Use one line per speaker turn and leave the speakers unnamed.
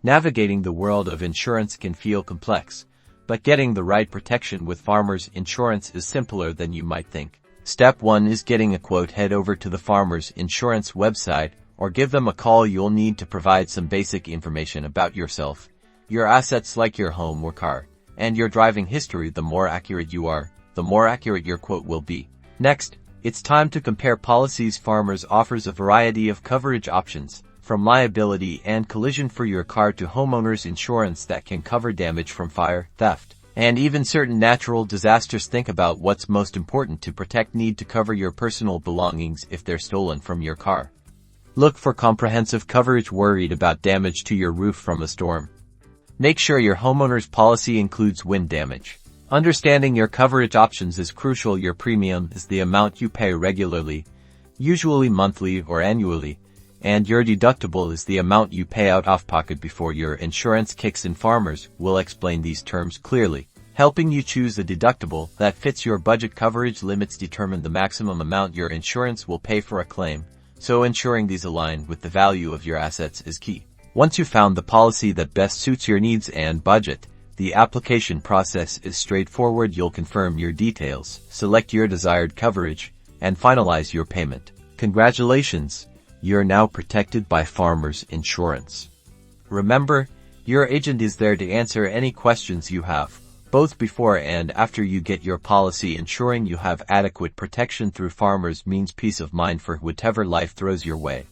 Navigating the world of insurance can feel complex, but getting the right protection with Farmers Insurance is simpler than you might think. Step 1 is getting a quote. Head over to the Farmers Insurance website or give them a call. You'll need to provide some basic information about yourself, your assets like your home or car, and your driving history. The more accurate you are, the more accurate your quote will be. Next, it's time to compare policies. Farmers offers a variety of coverage options, from liability and collision for your car to homeowners insurance that can cover damage from fire, theft, and even certain natural disasters. Think about what's most important to protect. Need to cover your personal belongings if they're stolen from your car. Look for comprehensive coverage. Worried about damage to your roof from a storm? Make sure your homeowner's policy includes wind damage. Understanding your coverage options is crucial. Your premium is the amount you pay regularly, usually monthly or annually, and your deductible is the amount you pay out of pocket before your insurance kicks in. Farmers will explain these terms clearly, helping you choose a deductible that fits your budget. Coverage limits determine the maximum amount your insurance will pay for a claim, so ensuring these align with the value of your assets is key. Once you've found the policy that best suits your needs and budget, the application process is straightforward. You'll confirm your details, select your desired coverage, and finalize your payment. Congratulations! You're now protected by Farmers Insurance. Remember, your agent is there to answer any questions you have, both before and after you get your policy. Ensuring you have adequate protection through Farmers means peace of mind for whatever life throws your way.